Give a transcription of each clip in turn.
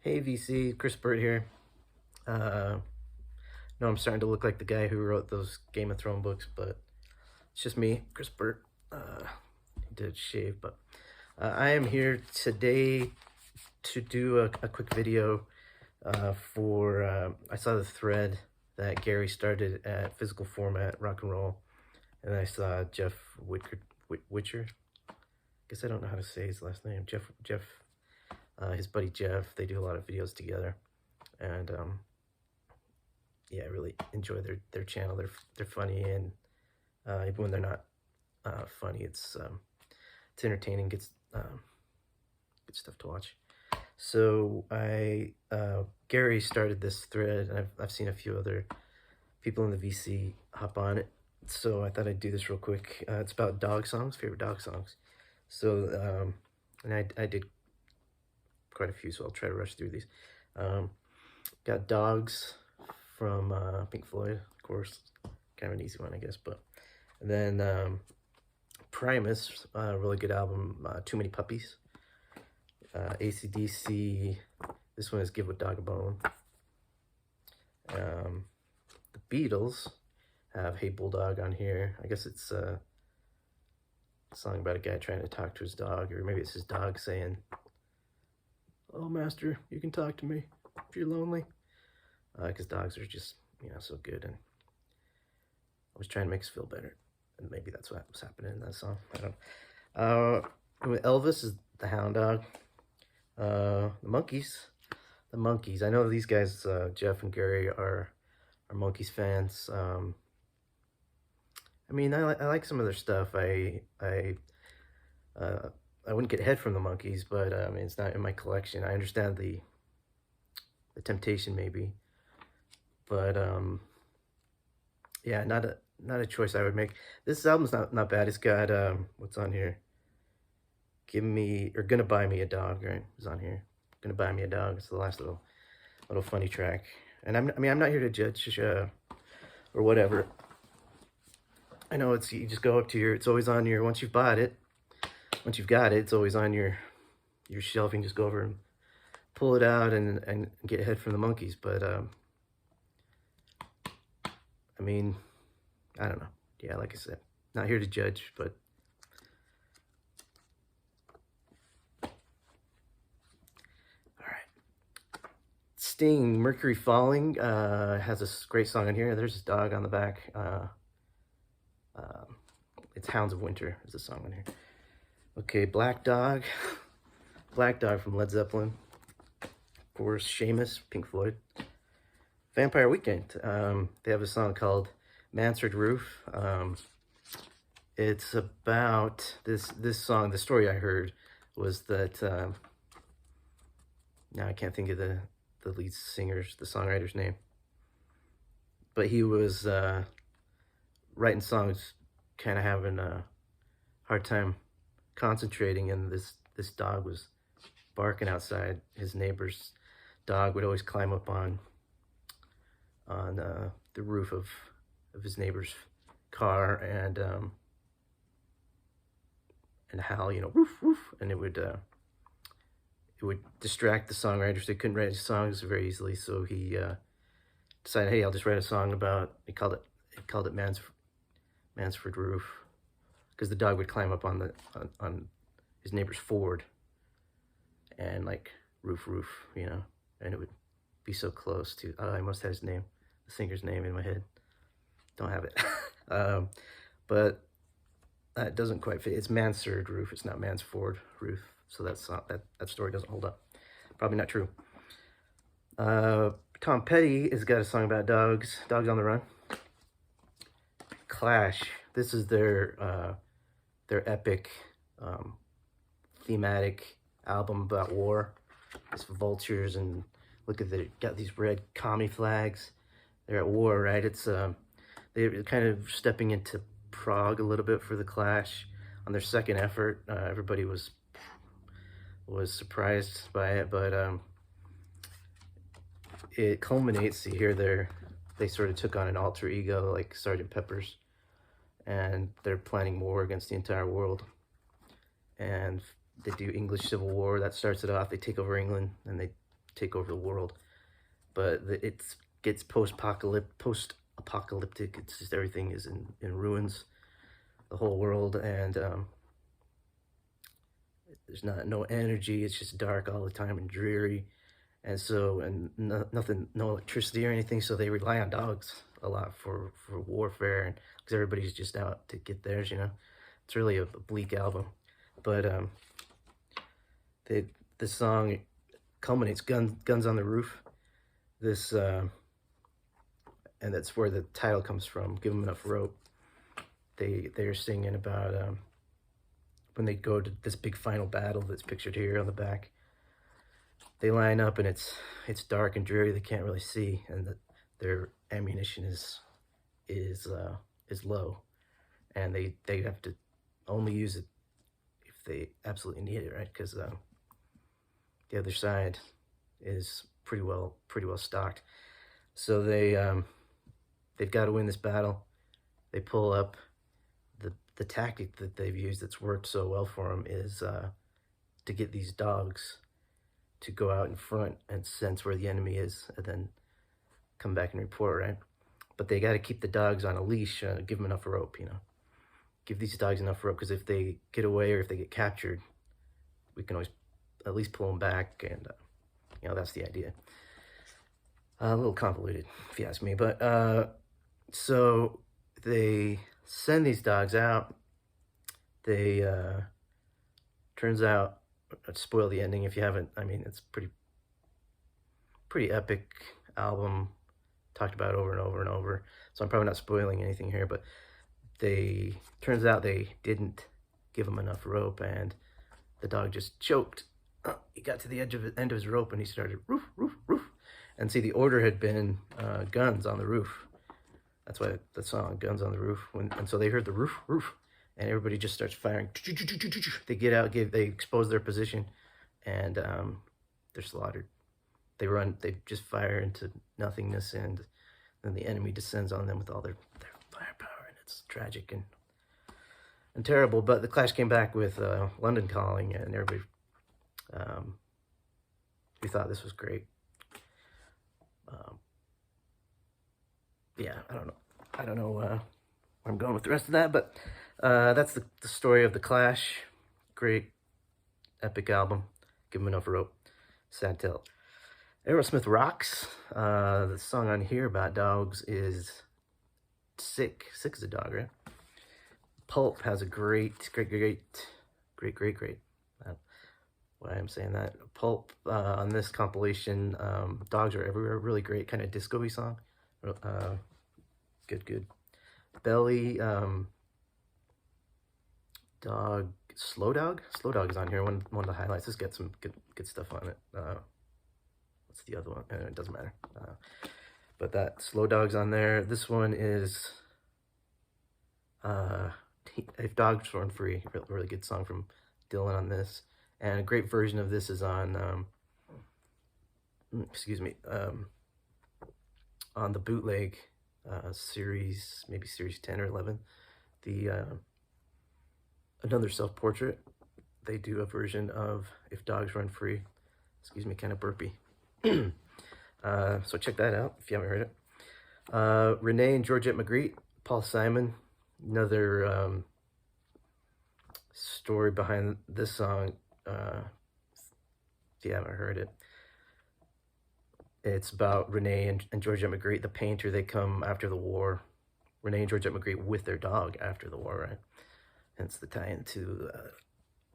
Hey VC, Chris Burt here. Uh, no, I'm starting to look like the guy who wrote those Game of Thrones books, but it's just me, Chris Burt. He did shave, but I am here today to do a quick video for. I saw the thread that Gary started at Physical Format Rock and Roll, and I saw Jeff Witcher. Guess I don't know how to say his last name. Jeff, his buddy Jeff. They do a lot of videos together, and yeah, I really enjoy their channel. They're funny, and even when they're not funny, it's entertaining. Good stuff to watch. So Gary started this thread, and I've seen a few other people in the VC hop on it. So I thought I'd do this real quick. It's about dog songs, favorite dog songs. So and I did quite a few, so I'll try to rush through these. Got Dogs from Pink Floyd, of course, kind of an easy one, I guess. But and then Primus, really good album. Too Many Puppies. AC/DC. This one is Give a Dog a Bone. The Beatles have Hey Bulldog on here. I guess it's a song about a guy trying to talk to his dog, or maybe it's his dog saying, "Oh, master, you can talk to me if you're lonely." Because dogs are just, so good, and I was trying to make us feel better, and maybe that's what was happening in that song. I don't know. Elvis is the Hound Dog. The Monkees. I know these guys, Jeff and Gary, are Monkees fans. I mean, I like some of their stuff. I wouldn't get head from the Monkees, but I mean, it's not in my collection. I understand the temptation, maybe, but yeah, not a choice I would make. This album's not bad. It's got what's on here? Gonna Buy Me a Dog, right? Is on here. Gonna Buy Me a Dog. It's the last little funny track. And I'm not here to judge or whatever. I know you just go up to it's always on your, once you've got it, it's always on your shelf. You can just go over and pull it out and get head from the Monkees. But I mean, I don't know. Yeah, like I said, not here to judge, but Sting, Mercury Falling, has a great song on here. There's his dog on the back. It's Hounds of Winter is the song on here. Okay, Black Dog. Black Dog from Led Zeppelin. Of course, Seamus, Pink Floyd. Vampire Weekend. They have a song called Mansard Roof. It's about this song. The story I heard was that now I can't think of the lead singer's, the songwriter's name, but he was writing songs, kind of having a hard time concentrating, and this dog was barking outside. His neighbor's dog would always climb up on the roof of his neighbor's car and howl, woof woof, and it would distract the songwriters. They couldn't write songs very easily, so he decided, hey, I'll just write a song about. He called it Mansford Roof, because the dog would climb up on his neighbor's Ford and like roof, and it would be so close to. I must have the singer's name in my head. Don't have it, but that doesn't quite fit. It's Mansard Roof. It's not Mansford Roof. So that's not, that story doesn't hold up. Probably not true. Tom Petty has got a song about dogs. Dogs on the Run. Clash. This is their epic thematic album about war. It's vultures, and look at got these red commie flags. They're at war, right? It's they're kind of stepping into Prague a little bit for the Clash on their second effort. Everybody was surprised by it, but it culminates. You hear they sort of took on an alter ego like Sergeant Pepper's, and they're planning war against the entire world. And they do English Civil War. That starts it off. They take over England, and they take over the world. But it gets post-apocalyptic. It's just everything is in ruins, the whole world, and there's no energy. It's just dark all the time and dreary, and nothing, no electricity or anything. So they rely on dogs a lot for warfare, and because everybody's just out to get theirs. It's really a bleak album, but this song culminates guns on the roof. This and that's where the title comes from. Give them enough rope. They're singing about when they go to this big final battle that's pictured here on the back. They line up and it's dark and dreary. They can't really see, and their ammunition is low, and they have to only use it if they absolutely need it, right? Because the other side is pretty well stocked. So they've got to win this battle. They pull up. The tactic that they've used that's worked so well for them is to get these dogs to go out in front and sense where the enemy is, and then come back and report, right? But they got to keep the dogs on a leash, give them enough rope, Give these dogs enough rope, because if they get away or if they get captured, we can always at least pull them back, and that's the idea. A little convoluted, if you ask me, but so they send these dogs out. They turns out, spoil the ending if you haven't. I mean, it's pretty epic album, talked about over and over and over, so I'm probably not spoiling anything here, but turns out they didn't give him enough rope, and the dog just choked. He got to the end of his rope, and he started roof, roof, roof. And see, the order had been guns on the roof. That's why the song, Guns on the Roof. And so they heard the roof, roof, and everybody just starts firing. They get out, they expose their position, and they're slaughtered. They just fire into nothingness, and then the enemy descends on them with all their firepower, and it's tragic and terrible. But the Clash came back with London Calling, and everybody we thought this was great. Yeah, I don't know where I'm going with the rest of that, but that's the story of the Clash. Great, epic album. Give them enough rope. Sad tale. Aerosmith rocks. The song on here about dogs is Sick. Sick is a dog, right? Pulp has a great. Why I'm saying that. Pulp on this compilation, Dogs Are Everywhere, really great, kind of disco-y song. Good. Belly, Dog, Slow Dog is on here, one of the highlights. Just get some good stuff on it. What's the other one? It doesn't matter. But that Slow Dog's on there. This one is If Dogs Run Free, really good song from Dylan on this. And a great version of this is on, on the bootleg series, maybe series 10 or 11, the Another Self-Portrait. They do a version of If Dogs Run Free. Kind of burpy. So check that out if you haven't heard it. Renee and Georgette Magritte, Paul Simon, another story behind this song. If you haven't heard it, it's about Renee and Georgette Magritte, the painter. They come after the war. Renee and Georgette Magritte with their dog after the war, right? Hence the tie-in to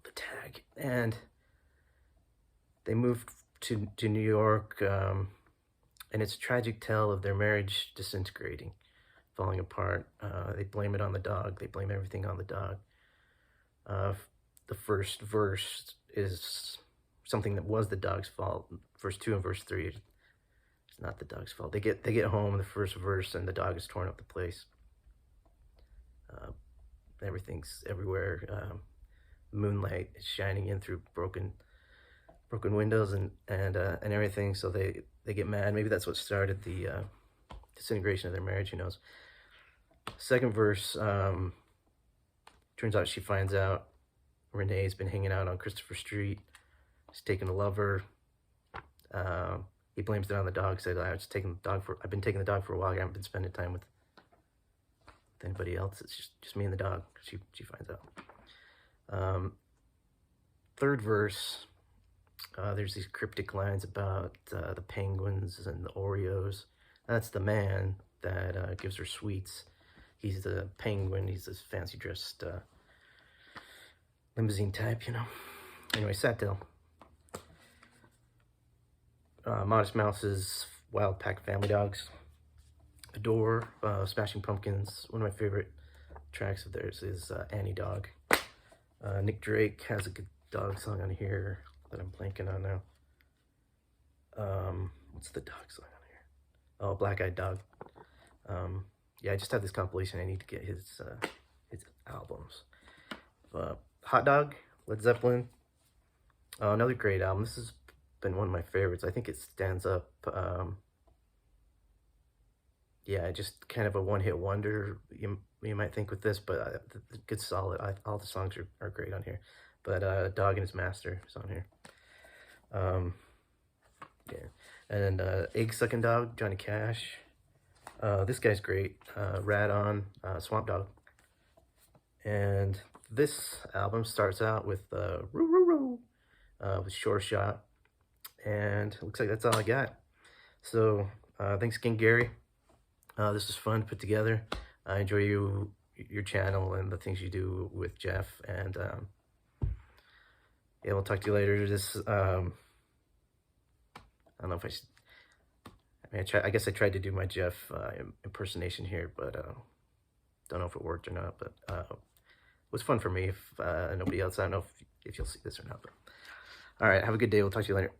the tag. And they moved to New York, and it's a tragic tale of their marriage disintegrating, falling apart. They blame it on the dog. They blame everything on the dog. The first verse is something that was the dog's fault. Verse 2 and verse 3 is not the dog's fault. They get home in the first verse, and the dog has torn up the place. Everything's everywhere. Moonlight is shining in through broken windows and everything. So they get mad. Maybe that's what started the disintegration of their marriage. Who knows? Second verse. Turns out she finds out Renee's been hanging out on Christopher Street. She's taken a lover. He blames it on the dog. Said I've been taking the dog for a while. I haven't been spending time with anybody else. It's just me and the dog. She finds out. Third verse. There's these cryptic lines about the penguins and the Oreos. That's the man that gives her sweets. He's the penguin. He's this fancy dressed limousine type, you know. Anyway, Sat-Dil. Modest Mouse's Wild Pack Family Dogs. Adore, Smashing Pumpkins. One of my favorite tracks of theirs is Annie Dog. Nick Drake has a good dog song on here that I'm blanking on now. What's the dog song on here? Oh, Black Eyed Dog. Yeah, I just have this compilation. I need to get his albums. Hot Dog, Led Zeppelin. Another great album. This has been one of my favorites. I think it stands up. Yeah, just kind of a one-hit wonder, you might think with this, but good solid. All the songs are great on here. But Dog and His Master is on here. Yeah, and Egg Sucking Dog, Johnny Cash. This guy's great. Rad On, Swamp Dogg. And this album starts out with Roo Roo Roo, with Sure Shot. And it looks like that's all I got. So thanks again, Gary. This was fun to put together. I enjoy your channel and the things you do with Jeff. And yeah, we'll talk to you later. This I don't know if I should. I mean, I guess I tried to do my Jeff impersonation here, but don't know if it worked or not. But it was fun for me. If nobody else, I don't know if you'll see this or not. But all right, have a good day. We'll talk to you later.